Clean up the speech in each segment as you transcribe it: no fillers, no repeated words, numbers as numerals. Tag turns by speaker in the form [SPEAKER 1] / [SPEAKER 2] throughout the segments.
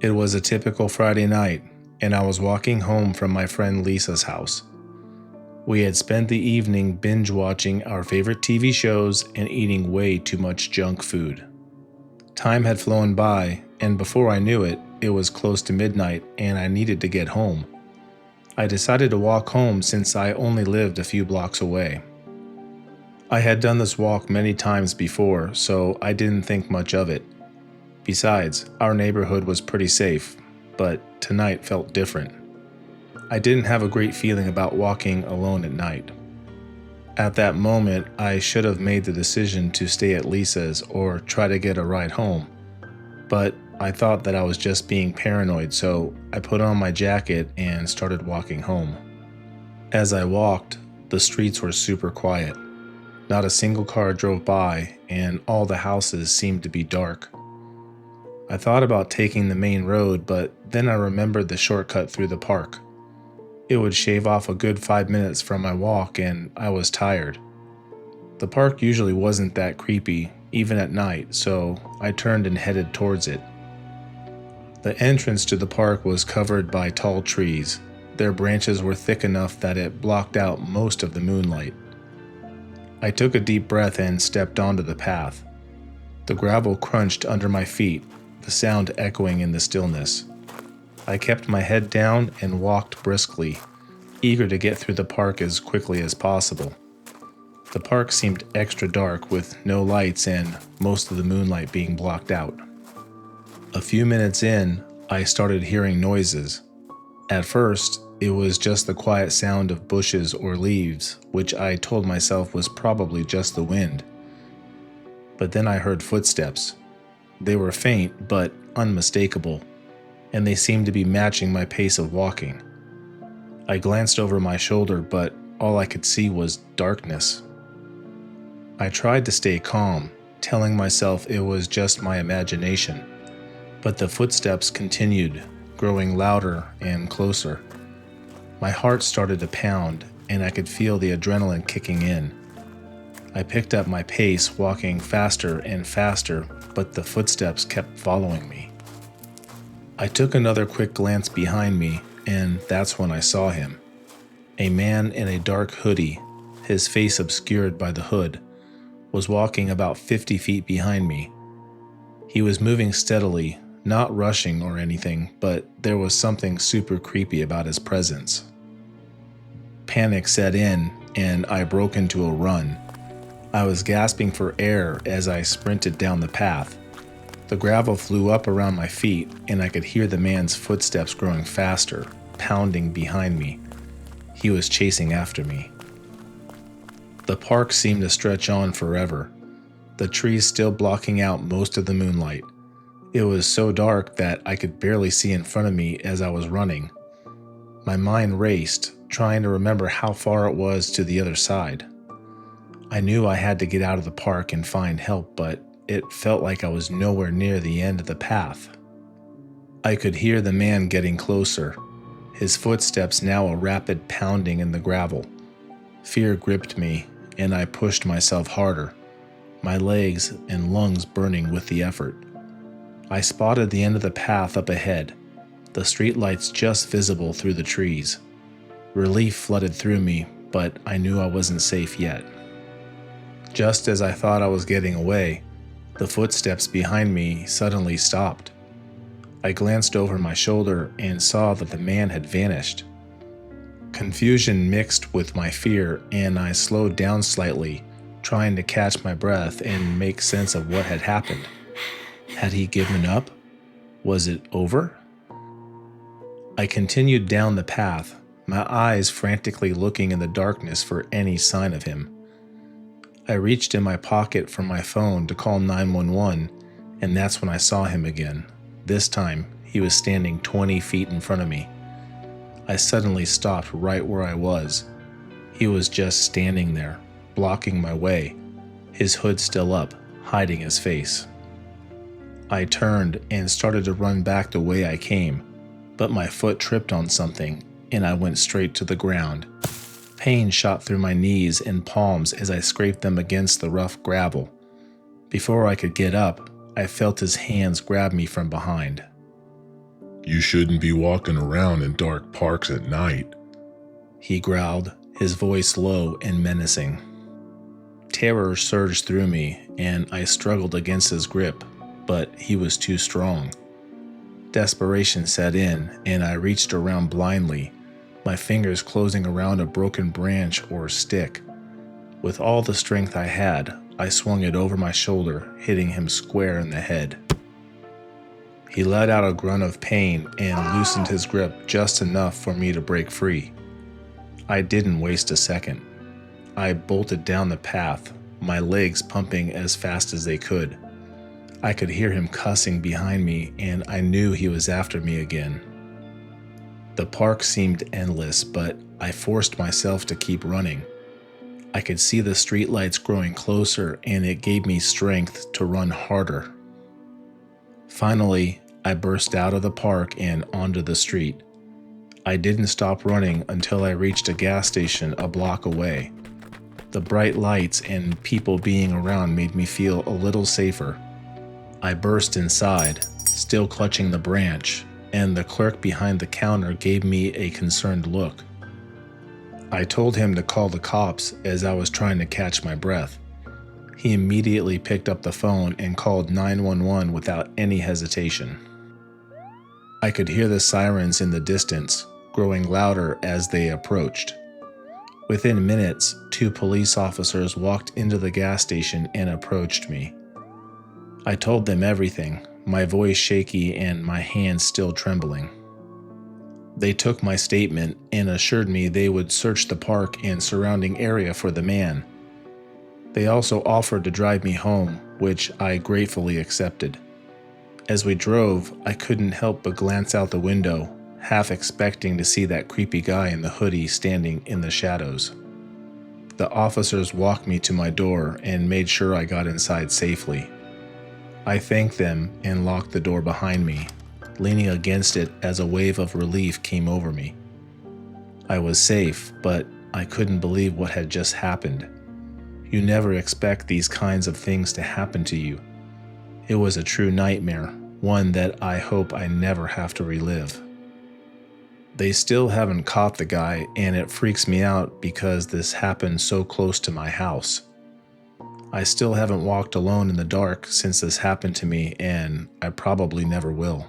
[SPEAKER 1] It was a typical Friday night, and I was walking home from my friend Lisa's house. We had spent the evening binge watching our favorite TV shows and eating way too much junk food. Time had flown by, and before I knew it, it was close to midnight and I needed to get home. I decided to walk home since I only lived a few blocks away. I had done this walk many times before, so I didn't think much of it. Besides, our neighborhood was pretty safe, but tonight felt different. I didn't have a great feeling about walking alone at night. At that moment, I should have made the decision to stay at Lisa's or try to get a ride home. But I thought that I was just being paranoid, so I put on my jacket and started walking home. As I walked, the streets were super quiet. Not a single car drove by, and all the houses seemed to be dark. I thought about taking the main road, but then I remembered the shortcut through the park. It would shave off a good 5 minutes from my walk, and I was tired. The park usually wasn't that creepy, even at night, so I turned and headed towards it. The entrance to the park was covered by tall trees. Their branches were thick enough that it blocked out most of the moonlight. I took a deep breath and stepped onto the path. The gravel crunched under my feet, the sound echoing in the stillness. I kept my head down and walked briskly, eager to get through the park as quickly as possible. The park seemed extra dark with no lights and most of the moonlight being blocked out. A few minutes in, I started hearing noises. At first, it was just the quiet sound of bushes or leaves, which I told myself was probably just the wind. But then I heard footsteps. They were faint but unmistakable, and they seemed to be matching my pace of walking. I glanced over my shoulder, but all I could see was darkness. I tried to stay calm, telling myself it was just my imagination, but the footsteps continued, growing louder and closer. My heart started to pound, and I could feel the adrenaline kicking in. I picked up my pace, walking faster and faster, but the footsteps kept following me. I took another quick glance behind me, and that's when I saw him. A man in a dark hoodie, his face obscured by the hood, was walking about 50 feet behind me. He was moving steadily, not rushing or anything, but there was something super creepy about his presence. Panic set in, and I broke into a run. I was gasping for air as I sprinted down the path. The gravel flew up around my feet, and I could hear the man's footsteps growing faster, pounding behind me. He was chasing after me. The park seemed to stretch on forever, the trees still blocking out most of the moonlight. It was so dark that I could barely see in front of me as I was running. My mind raced, trying to remember how far it was to the other side. I knew I had to get out of the park and find help, but it felt like I was nowhere near the end of the path. I could hear the man getting closer, his footsteps now a rapid pounding in the gravel. Fear gripped me, and I pushed myself harder, my legs and lungs burning with the effort. I spotted the end of the path up ahead, the streetlights just visible through the trees. Relief flooded through me, but I knew I wasn't safe yet. Just as I thought I was getting away, the footsteps behind me suddenly stopped. I glanced over my shoulder and saw that the man had vanished. Confusion mixed with my fear, and I slowed down slightly, trying to catch my breath and make sense of what had happened. Had he given up? Was it over? I continued down the path, my eyes frantically looking in the darkness for any sign of him. I reached in my pocket for my phone to call 911, and that's when I saw him again. This time, he was standing 20 feet in front of me. I suddenly stopped right where I was. He was just standing there, blocking my way, his hood still up, hiding his face. I turned and started to run back the way I came, but my foot tripped on something, and I went straight to the ground. Pain shot through my knees and palms as I scraped them against the rough gravel. Before I could get up, I felt his hands grab me from behind.
[SPEAKER 2] You shouldn't be walking around in dark parks at night,
[SPEAKER 1] he growled, his voice low and menacing. Terror surged through me, and I struggled against his grip, but he was too strong. Desperation set in, and I reached around blindly, my fingers closing around a broken branch or stick. With all the strength I had, I swung it over my shoulder, hitting him square in the head. He let out a grunt of pain and loosened his grip just enough for me to break free. I didn't waste a second. I bolted down the path, my legs pumping as fast as they could. I could hear him cussing behind me, and I knew he was after me again. The park seemed endless, but I forced myself to keep running. I could see the streetlights growing closer, and it gave me strength to run harder. Finally, I burst out of the park and onto the street. I didn't stop running until I reached a gas station a block away. The bright lights and people being around made me feel a little safer. I burst inside, still clutching the branch, and the clerk behind the counter gave me a concerned look. I told him to call the cops as I was trying to catch my breath. He immediately picked up the phone and called 911 without any hesitation. I could hear the sirens in the distance, growing louder as they approached. Within minutes, 2 police officers walked into the gas station and approached me. I told them everything, my voice shaky and my hands still trembling. They took my statement and assured me they would search the park and surrounding area for the man. They also offered to drive me home, which I gratefully accepted. As we drove, I couldn't help but glance out the window, half expecting to see that creepy guy in the hoodie standing in the shadows. The officers walked me to my door and made sure I got inside safely. I thanked them and locked the door behind me, leaning against it as a wave of relief came over me. I was safe, but I couldn't believe what had just happened. You never expect these kinds of things to happen to you. It was a true nightmare, one that I hope I never have to relive. They still haven't caught the guy, and it freaks me out because this happened so close to my house. I still haven't walked alone in the dark since this happened to me, and I probably never will.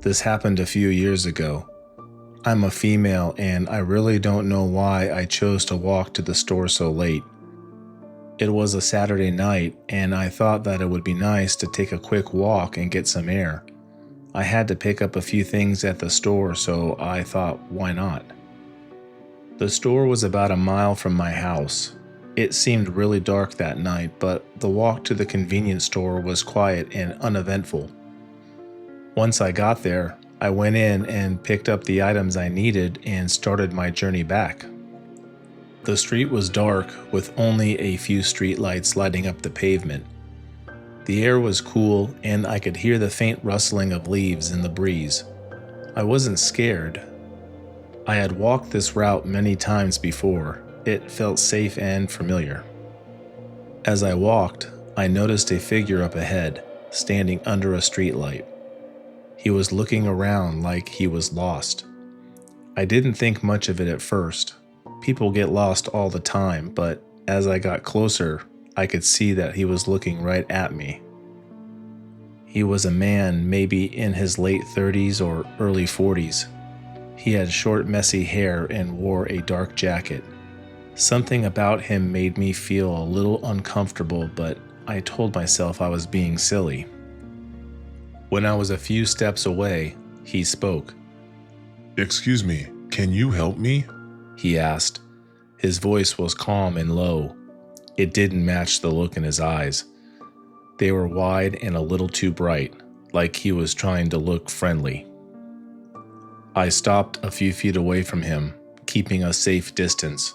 [SPEAKER 1] This happened a few years ago. I'm a female, and I really don't know why I chose to walk to the store so late. It was a Saturday night, and I thought that it would be nice to take a quick walk and get some air. I had to pick up a few things at the store, so I thought, why not? The store was about a mile from my house. It seemed really dark that night, but the walk to the convenience store was quiet and uneventful. Once I got there, I went in and picked up the items I needed and started my journey back. The street was dark, with only a few streetlights lighting up the pavement. The air was cool, and I could hear the faint rustling of leaves in the breeze. I wasn't scared. I had walked this route many times before. It felt safe and familiar. As I walked, I noticed a figure up ahead, standing under a streetlight. He was looking around like he was lost. I didn't think much of it at first. People get lost all the time, but as I got closer, I could see that he was looking right at me. He was a man, maybe in his late 30s or early 40s. He had short, messy hair and wore a dark jacket. Something about him made me feel a little uncomfortable, but I told myself I was being silly. When I was a few steps away, he spoke.
[SPEAKER 2] "Excuse me, can you help me?"
[SPEAKER 1] He asked. His voice was calm and low. It didn't match the look in his eyes. They were wide and a little too bright, like he was trying to look friendly. I stopped a few feet away from him, keeping a safe distance.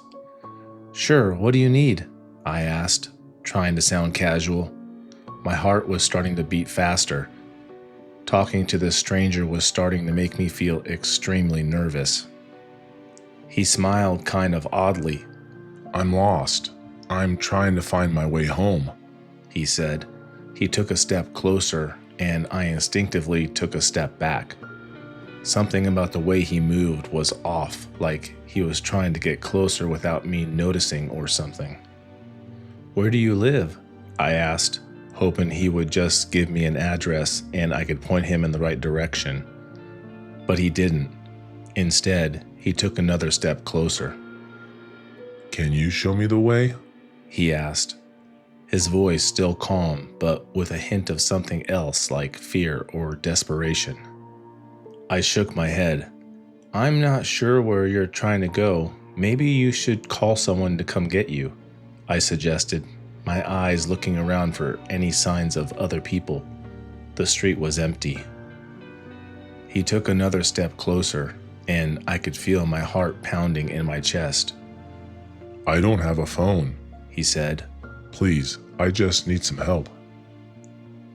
[SPEAKER 1] "Sure, what do you need?" I asked, trying to sound casual. My heart was starting to beat faster. Talking to this stranger was starting to make me feel extremely nervous. He smiled kind of oddly.
[SPEAKER 2] "I'm lost. I'm trying to find my way home.
[SPEAKER 1] he said. He took a step closer, and I instinctively took a step back. Something about the way he moved was off, like he was trying to get closer without me noticing or something. "Where do you live?" I asked, hoping he would just give me an address and I could point him in the right direction. But he didn't. Instead, he took another step closer.
[SPEAKER 2] Can you show me the way?
[SPEAKER 1] He asked, his voice still calm, but with a hint of something else like fear or desperation. I shook my head. "I'm not sure where you're trying to go. Maybe you should call someone to come get you," I suggested, my eyes looking around for any signs of other people. The street was empty. He took another step closer, and I could feel my heart pounding in my chest.
[SPEAKER 2] I don't have a phone,
[SPEAKER 1] he said.
[SPEAKER 2] Please, I just need some help.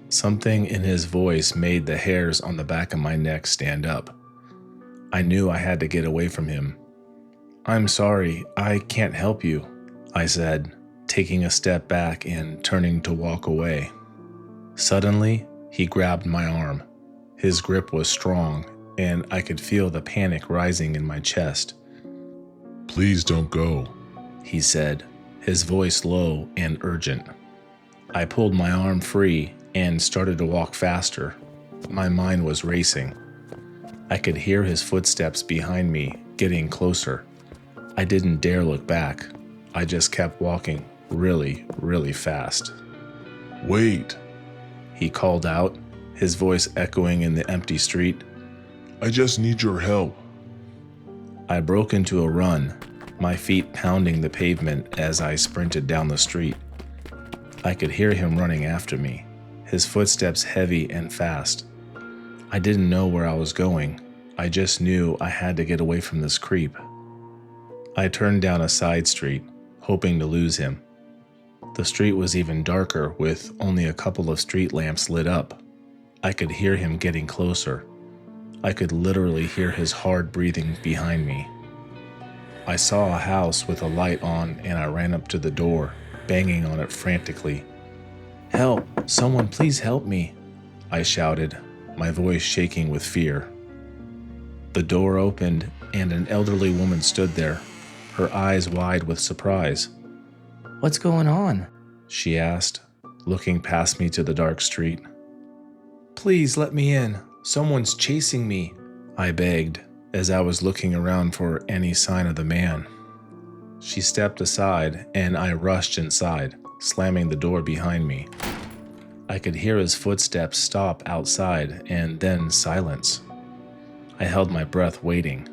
[SPEAKER 1] Something in his voice made the hairs on the back of my neck stand up. I knew I had to get away from him. "I'm sorry, I can't help you," I said, taking a step back and turning to walk away. Suddenly, he grabbed my arm. His grip was strong, and I could feel the panic rising in my chest.
[SPEAKER 2] Please don't go,
[SPEAKER 1] he said, his voice low and urgent. I pulled my arm free and started to walk faster. My mind was racing. I could hear his footsteps behind me, getting closer. I didn't dare look back. I just kept walking really, really fast.
[SPEAKER 2] Wait,
[SPEAKER 1] he called out, his voice echoing in the empty street.
[SPEAKER 2] I just need your help.
[SPEAKER 1] I broke into a run, my feet pounding the pavement as I sprinted down the street. I could hear him running after me, his footsteps heavy and fast. I didn't know where I was going. I just knew I had to get away from this creep. I turned down a side street, hoping to lose him. The street was even darker, with only a couple of street lamps lit up. I could hear him getting closer. I could literally hear his hard breathing behind me. I saw a house with a light on, and I ran up to the door, banging on it frantically. "Help! Someone please help me!" I shouted, my voice shaking with fear. The door opened, and an elderly woman stood there, her eyes wide with surprise.
[SPEAKER 3] "What's going on?"
[SPEAKER 1] she asked, looking past me to the dark street. "Please let me in. Someone's chasing me," I begged, as I was looking around for any sign of the man. She stepped aside, and I rushed inside, slamming the door behind me. I could hear his footsteps stop outside and then silence. I held my breath waiting.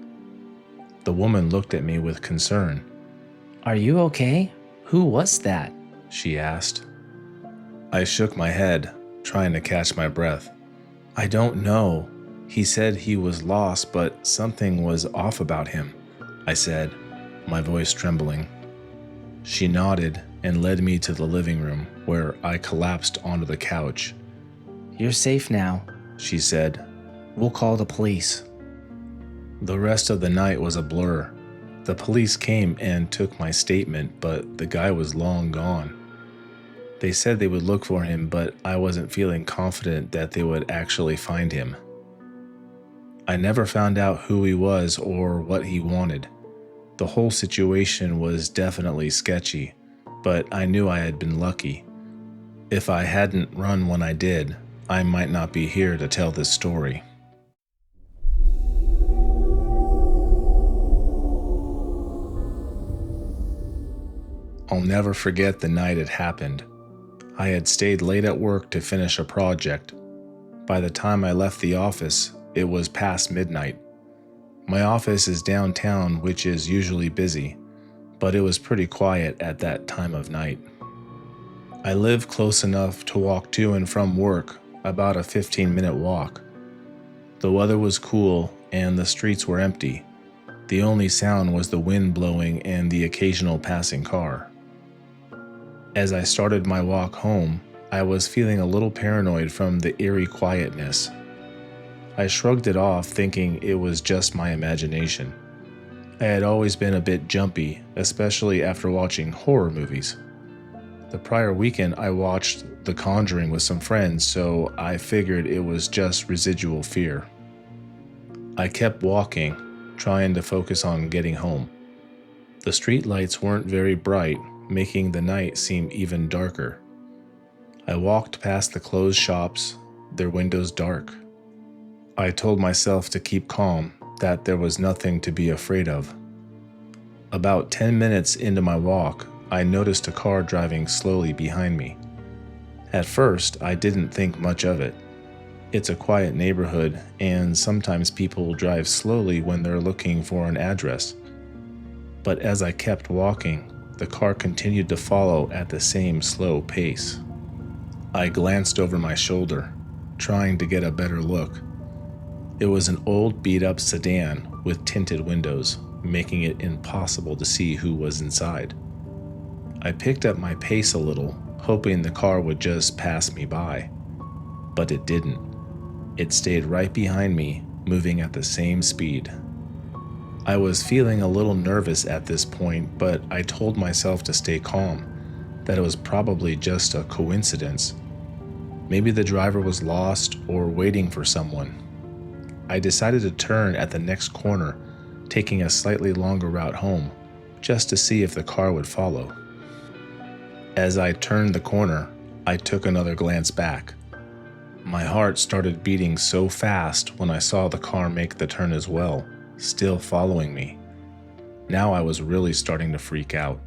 [SPEAKER 1] The woman looked at me with concern.
[SPEAKER 3] "Are you okay? Who was that?"
[SPEAKER 1] she asked. I shook my head, trying to catch my breath. "I don't know. He said he was lost, but something was off about him," I said, my voice trembling. She nodded and led me to the living room, where I collapsed onto the couch.
[SPEAKER 3] "You're safe now,"
[SPEAKER 1] she said.
[SPEAKER 3] "We'll call the police."
[SPEAKER 1] The rest of the night was a blur. The police came and took my statement, but the guy was long gone. They said they would look for him, but I wasn't feeling confident that they would actually find him. I never found out who he was or what he wanted. The whole situation was definitely sketchy, but I knew I had been lucky. If I hadn't run when I did, I might not be here to tell this story. I'll never forget the night it happened. I had stayed late at work to finish a project. By the time I left the office, it was past midnight. My office is downtown, which is usually busy, but it was pretty quiet at that time of night. I live close enough to walk to and from work, about a 15-minute walk. The weather was cool and the streets were empty. The only sound was the wind blowing and the occasional passing car. As I started my walk home, I was feeling a little paranoid from the eerie quietness. I shrugged it off, thinking it was just my imagination. I had always been a bit jumpy, especially after watching horror movies. The prior weekend, I watched The Conjuring with some friends, so I figured it was just residual fear. I kept walking, trying to focus on getting home. The street lights weren't very bright, making the night seem even darker. I walked past the closed shops, their windows dark. I told myself to keep calm, that there was nothing to be afraid of. About 10 minutes into my walk, I noticed a car driving slowly behind me. At first, I didn't think much of it. It's a quiet neighborhood, and sometimes people drive slowly when they're looking for an address. But as I kept walking, the car continued to follow at the same slow pace. I glanced over my shoulder, trying to get a better look. It was an old beat-up sedan with tinted windows, making it impossible to see who was inside. I picked up my pace a little, hoping the car would just pass me by. But it didn't. It stayed right behind me, moving at the same speed. I was feeling a little nervous at this point, but I told myself to stay calm, that it was probably just a coincidence. Maybe the driver was lost or waiting for someone. I decided to turn at the next corner, taking a slightly longer route home, just to see if the car would follow. As I turned the corner, I took another glance back. My heart started beating so fast when I saw the car make the turn as well, still following me. Now I was really starting to freak out.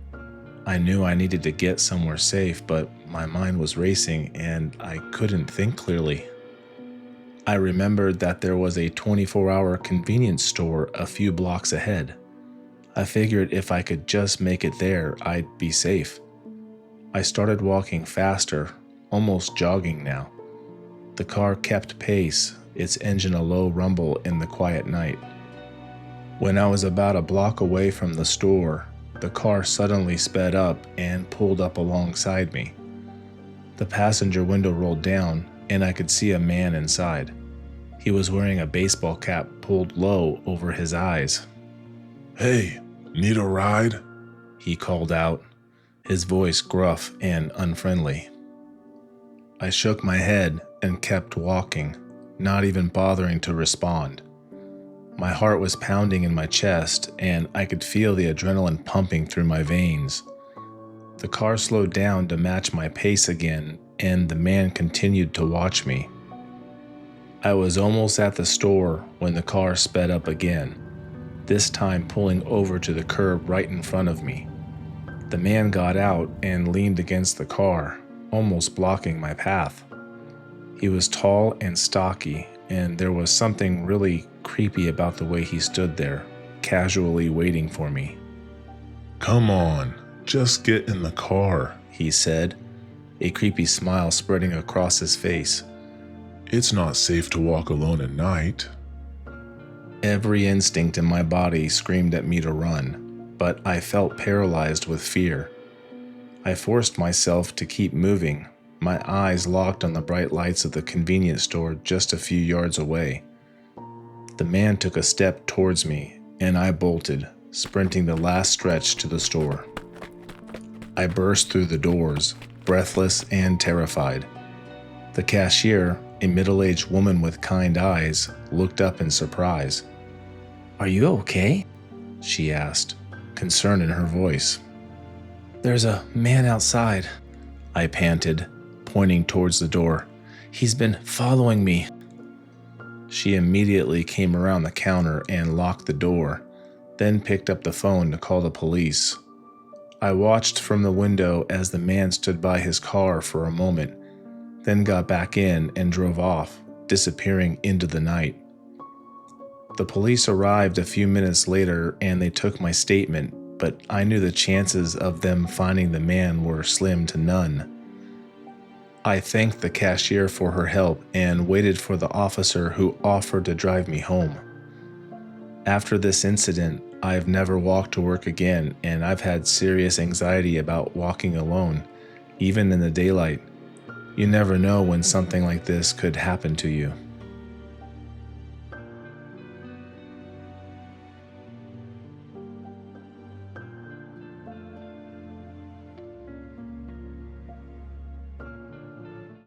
[SPEAKER 1] I knew I needed to get somewhere safe, but my mind was racing and I couldn't think clearly. I remembered that there was a 24-hour convenience store a few blocks ahead. I figured if I could just make it there, I'd be safe. I started walking faster, almost jogging now. The car kept pace, its engine a low rumble in the quiet night. When I was about a block away from the store, the car suddenly sped up and pulled up alongside me. The passenger window rolled down, and I could see a man inside. He was wearing a baseball cap pulled low over his eyes.
[SPEAKER 2] "Hey, need a ride?"
[SPEAKER 1] He called out, his voice gruff and unfriendly. I shook my head and kept walking, not even bothering to respond. My heart was pounding in my chest, and I could feel the adrenaline pumping through my veins. The car slowed down to match my pace again, and the man continued to watch me. I was almost at the store when the car sped up again, this time pulling over to the curb right in front of me. The man got out and leaned against the car, almost blocking my path. He was tall and stocky, and there was something really creepy about the way he stood there, casually waiting for me.
[SPEAKER 2] "Come on, just get in the car,"
[SPEAKER 1] he said, a creepy smile spreading across his face.
[SPEAKER 2] "It's not safe to walk alone at night."
[SPEAKER 1] Every instinct in my body screamed at me to run, but I felt paralyzed with fear. I forced myself to keep moving, my eyes locked on the bright lights of the convenience store just a few yards away. The man took a step towards me, and I bolted, sprinting the last stretch to the store. I burst through the doors, breathless and terrified. The cashier, a middle-aged woman with kind eyes, looked up in surprise.
[SPEAKER 3] Are you okay?
[SPEAKER 1] She asked, concern in her voice.
[SPEAKER 3] There's a man outside,
[SPEAKER 1] I panted, pointing towards the door. He's been following me. She immediately came around the counter and locked the door, then picked up the phone to call the police. I watched from the window as the man stood by his car for a moment, then got back in and drove off, disappearing into the night. The police arrived a few minutes later and they took my statement, but I knew the chances of them finding the man were slim to none. I thanked the cashier for her help and waited for the officer who offered to drive me home. After this incident, I've never walked to work again, and I've had serious anxiety about walking alone, even in the daylight. You never know when something like this could happen to you.